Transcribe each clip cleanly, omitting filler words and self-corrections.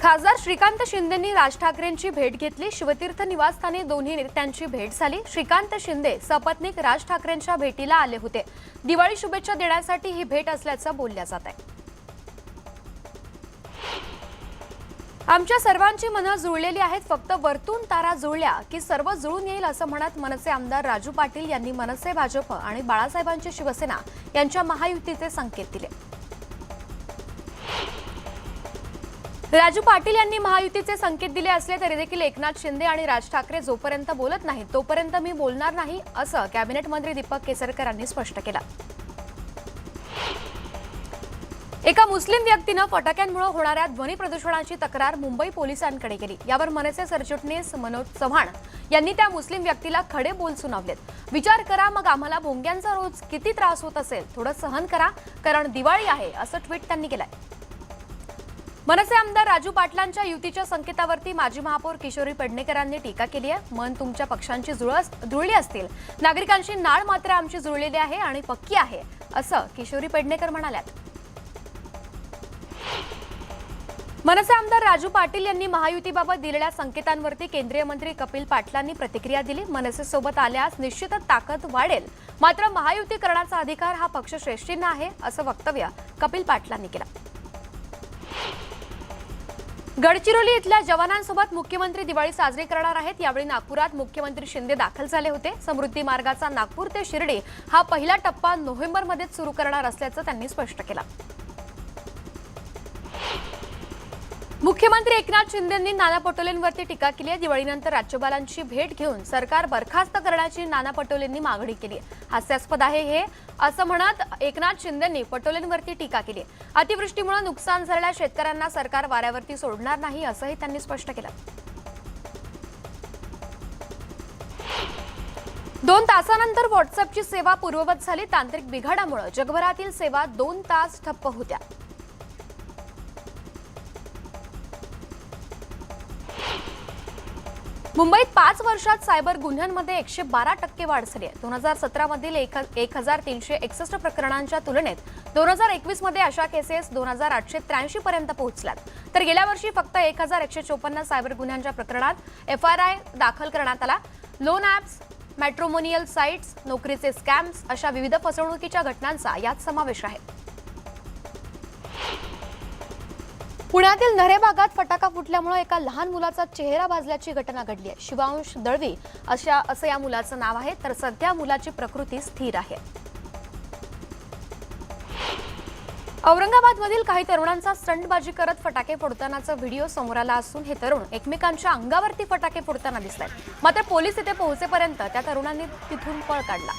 खासदार श्रीकांत शिंदेंनी राज ठाकरेंची भेट घेतली। शिवतीर्थ निवासस्थानी दोन्ही नेत्यांची भेट झाली। श्रीकांत शिंदे सपत्नीक राज ठाकरेंच्या भेटीला आले होते। दिवाळी शुभेच्छा देण्यासाठी ही भेट असल्याचं बोलल्या जात आहे। आमच्या सर्वांची मनं जुळलेली आहेत, फक्त वरतून तारा जुळल्या की सर्व जुळून येईल असं म्हणत मनसे आमदार राजू पाटील यांनी मनसे, भाजप आणि बाळासाहेबांची शिवसेना यांच्या महायुतीचे संकेत दिले। राजू पाटील यांनी महायुतीचे संकेत दिले असले तरी देखील एकनाथ शिंदे आणि राज ठाकरे जोपर्यंत बोलत नाहीत तोपर्यंत मी बोलणार नाही असं कॅबिनेट मंत्री दीपक केसरकर यांनी स्पष्ट केलं। एका मुस्लिम व्यक्तीने फटाक्यांमुळे होणाऱ्या ध्वनी प्रदूषणाची तक्रार मुंबई पोलिसांकडे केली। यावर मनसे सरचिटणीस मनोज चव्हाण यांनी त्या मुस्लिम व्यक्तीला खडे बोल सुनावलेत। विचार करा, मग आम्हाला भोंग्यांचा रोज किती त्रास होत असेल, थोडं सहन करा, कारण दिवाळी आहे असं ट्विट त्यांनी केलंय। मनसे आमदार राजू पाटलांच्या युतीच्या संकेतावरती माजी महापौर किशोरी पेडणेकरांनी टीका केली आहे। मन तुमच्या पक्षांची जुळली असतील, नागरिकांची नाळ मात्र आमची जुळलेली आहे आणि पक्की आहे असं किशोरी पेडणेकर म्हणाल्यात। मनसे आमदार राजू पाटील यांनी महायुतीबाबत दिलेल्या संकेतांवरती केंद्रीय मंत्री कपिल पाटलांनी प्रतिक्रिया दिली। मनसेसोबत आल्यास निश्चितच ताकद वाढेल, मात्र महायुती करण्याचा अधिकार हा पक्षश्रेष्ठींना आहे असं वक्तव्य कपिल पाटलांनी केलं। गडचिरोली इथल्या जवानांसोबत मुख्यमंत्री दिवाळी साजरी करणार आहेत। यावेळी नागपुरात मुख्यमंत्री शिंदे दाखल झाले होते। समृद्धी मार्गाचा नागपूर ते शिर्डी हा पहिला टप्पा नोव्हेंबरमध्येच सुरू करणार असल्याचं त्यांनी स्पष्ट केलं। मुख्यमंत्री एकनाथ शिंदेंनी नाना पटोलेंवरती टीका केली आहे। दिवाळीनंतर राज्यपालांची भेट घेऊन सरकार बरखास्त करण्याची नाना पटोलेंनी मागणी केली। हास्यास्पद आहे हे असं म्हणत एकनाथ शिंदेंनी पटोलेंवरती टीका केली। अतिवृष्टीमुळे नुकसान झालेल्या शेतकऱ्यांना सरकार वाऱ्यावरती सोडणार नाही असंही त्यांनी स्पष्ट केलं। 2 तासानंतर व्हॉट्सअपची सेवा पूर्ववत झाली। तांत्रिक बिघाडामुळे जगभरातील सेवा 2 तास ठप्प होत्या। मुंबईत 5 वर्षात सायबर गुन्ह्यांमध्ये 112% वाढ झाली आहे। 2017 मधील 1361 प्रकरणांच्या तुलनेत 2021 मध्ये अशा केसेस 2883 पर्यंत पोहोचल्यात। तर गेल्या वर्षी फक्त 1154 सायबर गुन्ह्यांच्या प्रकरणात FIR दाखल करण्यात आला। लोन ॲप्स, मॅट्रिमोनियल साइट्स, नोकरीचे स्कॅम्स अशा विविध फसवणुकीच्या घटनांचा यात समावेश आहे। पुण्यातील नरे भागात फटाका फुटल्यामुळे एका लहान मुलाचा चेहरा भाजल्याची घटना घडली आहे। शिवांश दळवी असं या मुलाचं नाव आहे, तर सध्या मुलाची प्रकृती स्थिर आहे। औरंगाबादमधील काही तरुणांचा स्टंटबाजी करत फटाके फोडतानाचा व्हिडिओ समोर आला असून हे तरुण एकमेकांच्या अंगावरती फटाके फोडताना दिसतात। मात्र पोलीस तिथे पोहोचेपर्यंत त्या तरुणांनी तिथून पळ काढला।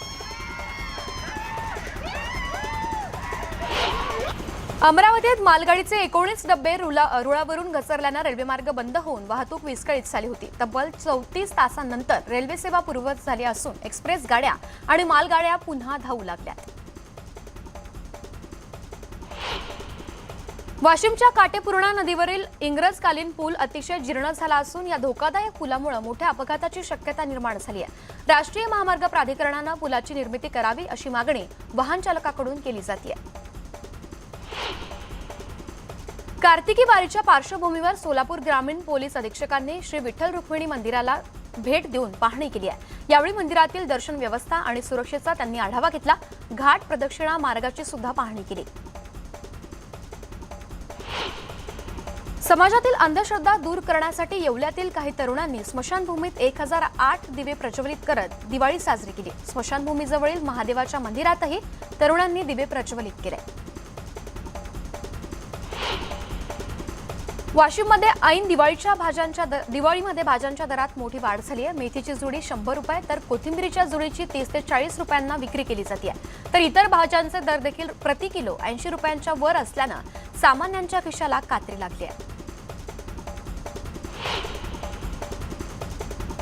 अमरावतीत मालगाडीचे 19 डबे रुळावरून घसरल्यानं रेल्वेमार्ग बंद होऊन वाहतूक विस्कळीत झाली होती। तब्बल 34 तासांनंतर रेल्वे सेवा पूर्ववत झाली असून एक्सप्रेस गाड्या आणि मालगाड्या पुन्हा धावू लागल्यात। वाशिमच्या काटेपूर्णा नदीवरील इंग्रजकालीन पूल अतिशय जीर्ण झाला असून या धोकादायक पुलामुळे मोठ्या अपघाताची शक्यता निर्माण झाली आहे। राष्ट्रीय महामार्ग प्राधिकरणानं पुलाची निर्मिती करावी अशी मागणी वाहन चालकांकडून केली जाते। कार्तिकी वारीच्या पार्श्वभूमीवर सोलापूर ग्रामीण पोलीस अधीक्षकांनी श्री विठ्ठल रुक्मिणी मंदिराला भेट देऊन पाहणी केली आहे। यावेळी मंदिरातील दर्शन व्यवस्था आणि सुरक्षेचा त्यांनी आढावा घेतला। घाट प्रदक्षिणा मार्गाची सुद्धा पाहणी केली। समाजातील अंधश्रद्धा दूर करण्यासाठी येवल्यातील काही तरुणांनी स्मशानभूमीत 1008 दिवे प्रज्वलित करत दिवाळी साजरी केली। स्मशानभूमीजवळील महादेवाच्या मंदिरातही तरुणांनी दिवे प्रज्वलित केले। वाशिममध्ये ऐन दिवाळीमध्ये भाज्यांच्या दरात मोठी वाढ झाली आहे। मेथीची जुडी 100 रुपये तर कोथिंबीरीच्या जुडीची 30 ते 40 रुपयांना विक्री केली जाते। तर इतर भाज्यांचे दर देखील प्रति किलो 80 रुपयांच्या वर असल्यानं सामान्यांच्या खिशाला कात्री लागली आहे।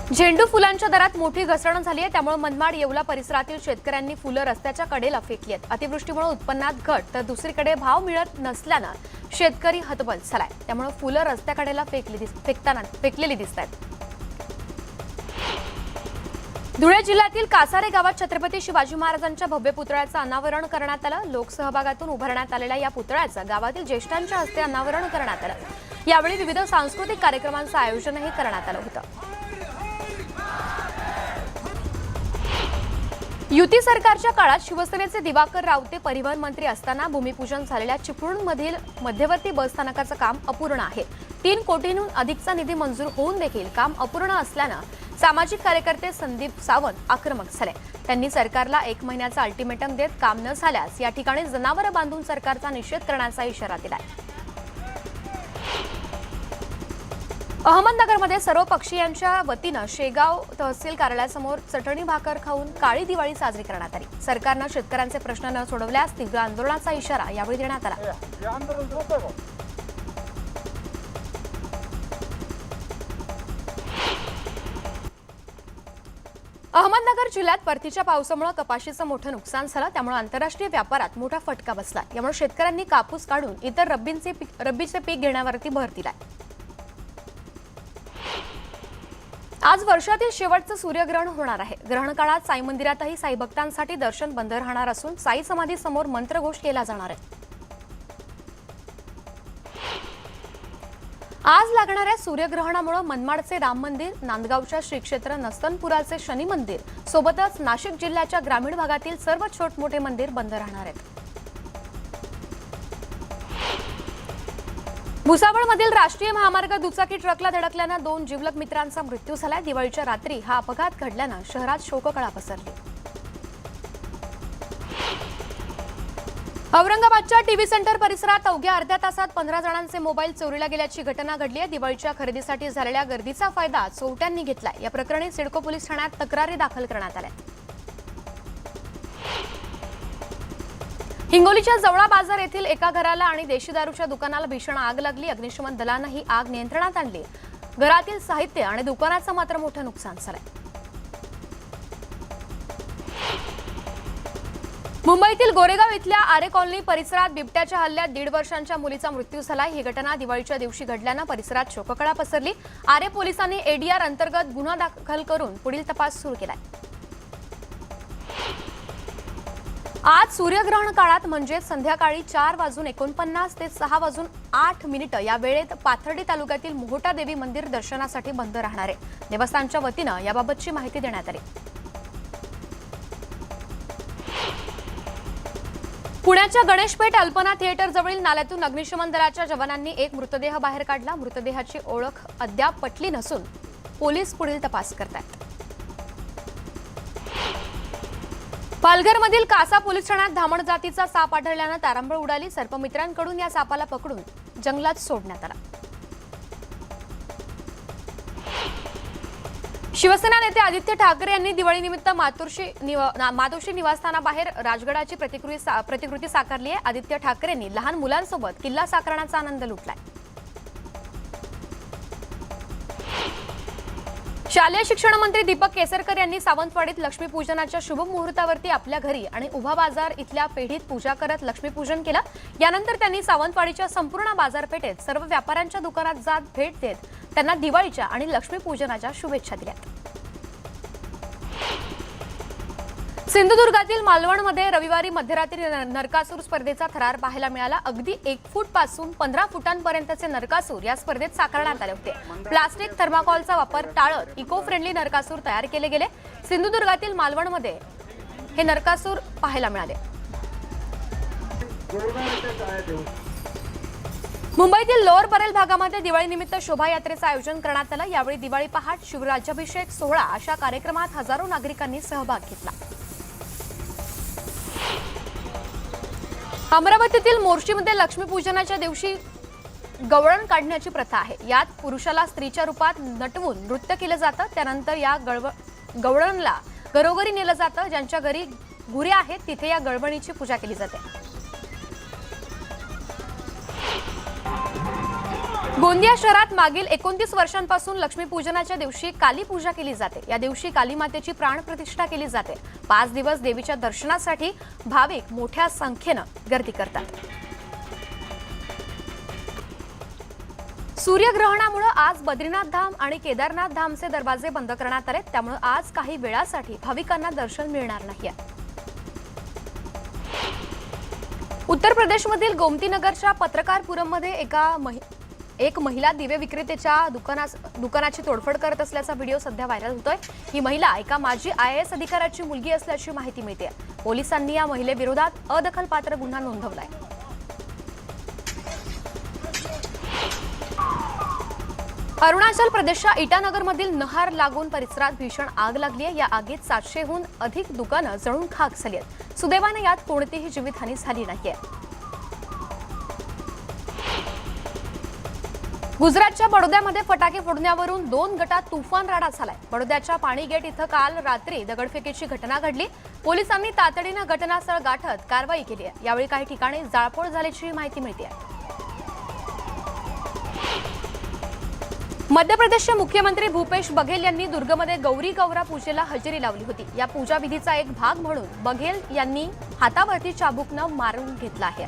झेंडू फुलांच्या दरात मोठी घसरण झाली आहे, त्यामुळे मनमाड येवला परिसरातील शेतकऱ्यांनी फुलं रस्त्याच्या कडेला फेकली आहेत। अतिवृष्टीमुळे उत्पन्नात घट तर दुसरीकडे भाव मिळत नसल्यानं शेतकरी हतबल झालाय, त्यामुळे फुलं रस्त्याकडेला फेकलेली दिसतात। धुळे जिल्ह्यातील कासारे गावात छत्रपती शिवाजी महाराजांच्या भव्य पुतळ्याचं अनावरण करण्यात आलं। लोकसहभागातून उभारण्यात आलेल्या या पुतळ्याचं गावातील ज्येष्ठांच्या हस्ते अनावरण करण्यात आलं। यावेळी विविध सांस्कृतिक कार्यक्रमांचं आयोजनही करण्यात आलं होतं. युती सरकारच्या काळात शिवसेनेचे दिवाकर रावते परिवहन मंत्री असताना भूमिपूजन झालेल्या चिपळूणमधील मध्यवर्ती बसस्थानकाचं काम अपूर्ण आहे. 3 कोटींहून अधिकचा निधी मंजूर होऊन देखील काम अपूर्ण असल्यानं सामाजिक कार्यकर्ते संदीप सावंत आक्रमक झाले. त्यांनी सरकारला 1 महिन्याचा अल्टिमेटम देत काम न झाल्यास या ठिकाणी जनावरं बांधून सरकारचा निषेध करण्याचा इशारा दिलाय. अहमदनगरमध्ये सर्व पक्षीयांच्या वतीनं शेगाव तहसील कार्यालयासमोर चटणी भाकर खाऊन काळी दिवाळी साजरी करण्यात आली. सरकारनं शेतकऱ्यांचे प्रश्न न सोडवल्यास तीव्र आंदोलनाचा इशारा यावेळी देण्यात आला. अहमदनगर जिल्ह्यात परतीच्या पावसामुळे कपाशीचं मोठं नुकसान झालं. त्यामुळे आंतरराष्ट्रीय व्यापारात मोठा फटका बसला. यामुळे शेतकऱ्यांनी कापूस काढून इतर रब्बीचे पीक घेण्यावरती भर दिलाय. आज वर्षातील शेवटचं सूर्यग्रहण होणार आहे. ग्रहण काळात साई मंदिरातही साई भक्तांसाठी दर्शन बंद राहणार असून साई समाधी समोर मंत्रघोष केला जाणार आहे. आज लागणाऱ्या सूर्यग्रहणामुळे मनमाडचे राम मंदिर, नांदगावच्या श्री क्षेत्र नस्तनपुराचे शनी मंदिर सोबतच नाशिक जिल्ह्याच्या ग्रामीण भागातील सर्व छोटमोठे मंदिर बंद राहणार आहेत. भुसावळमधील राष्ट्रीय महामार्ग दुचाकी ट्रकला धडकल्यानं 2 जिवलग मित्रांचा मृत्यू झालाय. दिवाळीच्या रात्री हा अपघात घडल्यानं शहरात शोककळा पसरली. औरंगाबादच्या टीव्ही सेंटर परिसरात अवघ्या अर्ध्या तासात 15 जणांचे मोबाईल चोरीला गेल्याची घटना घडली आहे. दिवाळीच्या खरेदीसाठी झालेल्या गर्दीचा फायदा चोरट्यांनी घेतलाय. या प्रकरणी सिडको पोलीस ठाण्यात तक्रारी दाखल करण्यात आल्या. हिंगोलीच्या जवळा बाजार येथील एका घराला आणि देशी दारूच्या दुकानाला भीषण आग लागली. अग्निशमन दलानं ही आग नियंत्रणात आणली. घरातील साहित्य आणि दुकानाचं मात्र मोठं नुकसान झालंय. मुंबईतील गोरेगाव इथल्या आरे कॉलनी परिसरात बिबट्याच्या हल्ल्यात 1.5 वर्षांच्या मुलीचा मृत्यू झाला. ही घटना दिवाळीच्या दिवशी घडल्यानं परिसरात शोककळा पसरली. आरे पोलिसांनी एडीआर अंतर्गत गुन्हा दाखल करून पुढील तपास सुरू केलाय. आज सूर्यग्रहण काळात म्हणजे संध्याकाळी 4:49 ते 6:08 या वेळेत पाथर्डी तालुक्यातील मोहोटा देवी मंदिर दर्शनासाठी बंद राहणार आहे. देवस्थानच्या वतीनं याबाबतची माहिती देण्यात आली. पुण्याच्या गणेशपेठ अल्पना थिएटर जवळील नाल्यातून अग्निशमन दलाच्या जवानांनी एक मृतदेह बाहेर काढला. मृतदेहाची ओळख अद्याप पटली नसून पोलीस पुढील तपास करतात. पालघरमधील कासा पोलीस ठाण्यात धामण जातीचा साप आढळल्यानं तारांबळ उडाली. सर्पमित्रांकडून या सापाला पकडून जंगलात सोडण्यात आला. शिवसेना नेते आदित्य ठाकरे यांनी दिवाळीनिमित्त मातोश्री निवासस्थानाबाहेर राजगडाची प्रतिकृती साकारली आहे. आदित्य ठाकरेंनी लहान मुलांसोबत किल्ला साकारण्याचा आनंद लुटलाय. शालेय शिक्षण मंत्री दीपक केसरकर यांनी सावंतवाडीत लक्ष्मीपूजनाच्या शुभ मुहूर्तावरती आपल्या घरी आणि उभा बाजार इथल्या पेढीत पूजा करत लक्ष्मीपूजन केलं. यानंतर त्यांनी सावंतवाडीच्या संपूर्ण बाजारपेठेत सर्व व्यापाऱ्यांच्या दुकानात जात भेट देत त्यांना दिवाळीच्या आणि लक्ष्मीपूजनाच्या शुभेच्छा दिल्या. सिंधुदुर्गातील मालवणमध्ये रविवारी मध्यरात्री नरकासूर स्पर्धेचा थरार पाहायला मिळाला. अगदी 1 फूट पासून 15 फुटांपर्यंतचे नरकासूर या स्पर्धेत साकारण्यात आले होते. प्लास्टिक थर्माकॉलचा वापर टाळत इको फ्रेंडली नरकासूर तयार केले गेले. सिंधुदुर्गातील मालवणमध्ये हे नरकासूर पाहायला मिळाले. मुंबईतील लोअर परेल भागामध्ये दिवाळीनिमित्त शोभायात्रेचं आयोजन करण्यात आलं. यावेळी दिवाळी पहाट, शिवराज्याभिषेक सोहळा अशा कार्यक्रमात हजारो नागरिकांनी सहभाग घेतला. अमरावतीतील मोर्शीमध्ये लक्ष्मीपूजनाच्या दिवशी गवळण काढण्याची प्रथा आहे. यात पुरुषाला स्त्रीच्या रूपात नटवून नृत्य केलं जातं. त्यानंतर या गवळणला घरोघरी नेलं जातं. ज्यांच्या घरी गुऱ्या आहेत तिथे या गवळणीची पूजा केली जाते. गोंदिया शहरात मागील 29 वर्षांपासून लक्ष्मीपूजनाच्या दिवशी काली पूजा केली जाते. या दिवशी काली मातेची प्राणप्रतिष्ठा केली जाते. 5 दिवस देवीच्या दर्शनासाठी भाविक मोठ्या संख्येनं गर्दी करतात. सूर्यग्रहणामुळे आज बद्रीनाथ धाम आणि केदारनाथ धामचे दरवाजे बंद करण्यात आले. त्यामुळे आज काही वेळासाठी भाविकांना दर्शन मिळणार नाही. उत्तर प्रदेशमधील गोमतीनगरच्या पत्रकारपुरममध्ये एका एक महिला दिवे विक्रेत्याच्या दुकानाची तोडफोड करत असल्याचा व्हिडिओ सध्या व्हायरल होतोय। ही महिला एका माजी IAS अधिकाऱ्याची मुलगी असल्याची माहिती मिळते। पोलिसांनी या महिलेविरोधात अदखलपात्र गुन्हा नोंदवलाय। अरुणाचल प्रदेशच्या इटानगरमधील नहार लागून परिसरात भीषण आग लागली आहे। या आगीत 700हून अधिक दुकानं जळून खाक झाली आहेत। सुदैवाने यात कोणतीही जीवितहानी झाली नाहीये। गुजरातच्या बडोद्यामध्ये फटाके फोडण्यावरून 2 गटात तुफान राडा झालाय। बडोद्याच्या पाणी गेट इथं काल रात्री दगडफेकीची घटना घडली। पोलिसांनी तातडीनं घटनास्थळ गाठत कारवाई केली आहे। यावेळी काही ठिकाणी जाळपोळ झाल्याची माहिती मिळते। मध्य प्रदेशचे मुख्यमंत्री भूपेश बघेल यांनी दुर्गमध्ये गौरी गौरा पूजेला हजेरी लावली होती। या पूजा विधीचा एक भाग म्हणून बघेल यांनी हातावरती चाबूकनं मारून घेतला आहे।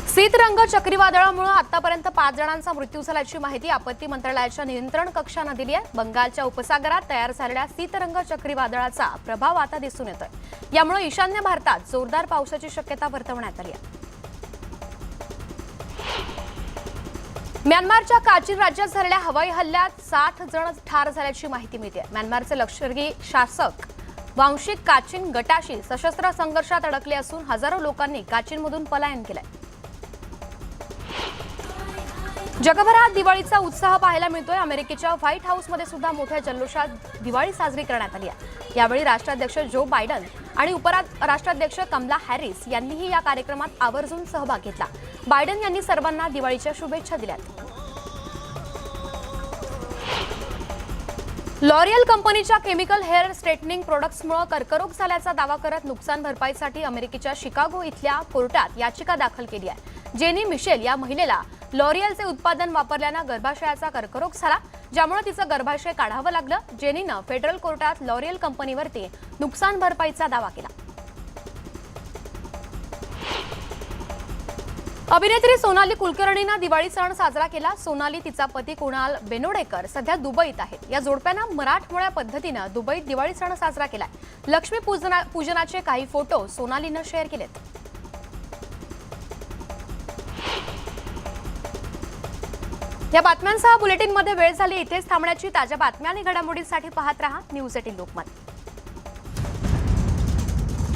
शीतरंग चक्रीवादळामुळे आतापर्यंत 5 जणांचा मृत्यू झाल्याची माहिती आपत्ती मंत्रालयाच्या नियंत्रण कक्षाने दिली आहे। बंगालच्या उपसागरात तयार झालेल्या शीतरंग चक्रीवादळाचा प्रभाव आता दिसून येतोय। यामुळे ईशान्य भारतात जोरदार पावसाची शक्यता वर्तवण्यात आली आहे। म्यानमारच्या काचीन राज्यात झालेल्या हवाई हल्ल्यात 60 जण ठार झाल्याची माहिती मिळते। म्यानमारचे लष्करी शासक वांशिक काचीन गटाशी सशस्त्र संघर्षात अडकले असून हजारो लोकांनी काचीनमधून पलायन केलंय। जगभरात दिवाळीचा उत्साह पाहायला मिळतोय। अमेरिकेच्या व्हाईट हाऊसमध्ये सुद्धा मोठ्या जल्लोषात दिवाळी साजरी करण्यात आली आहे। यावेळी राष्ट्राध्यक्ष जो बायडन आणि उपराष्ट्राध्यक्ष कमला हॅरिस यांनीही या कार्यक्रमात आवर्जून सहभाग घेतला। बायडन यांनी सर्वांना दिवाळीच्या शुभेच्छा दिल्यात। लॉरियल कंपनीच्या केमिकल हेअर स्ट्रेटनिंग प्रोडक्ट्समुळे कर्करोग झाल्याचा दावा करत नुकसान भरपाईसाठी अमेरिकेच्या शिकागो इथल्या कोर्टात याचिका दाखल केली आहे। जेनी मिशेल या महिलेला लॉरियलचे उत्पादन वापरल्यानं गर्भाशयाचा कर्करोग झाला, ज्यामुळे तिचं गर्भाशय काढावं लागलं। जेनीनं फेडरल कोर्टात लॉरियल कंपनीवरती नुकसान भरपाईचा दावा केला। अभिनेत्री सोनाली कुलकर्णीनं दिवाळी सण साजरा केला। सोनाली तिचा पती कुणाल बेनोडेकर सध्या दुबईत आहेत। या जोडप्यानं मराठमोळ्या पद्धतीनं दुबईत दिवाळी सण साजरा केलाय। लक्ष्मी पूजनाचे काही फोटो सोनालीनं शेअर केलेत। या बातम्यांसह बुलेटिनमध्ये वेळ झाली इथेच थांबण्याची। ताज्या बातम्या आणि घडामोडींसाठी पाहत रहा न्यूज 18 लोकमत।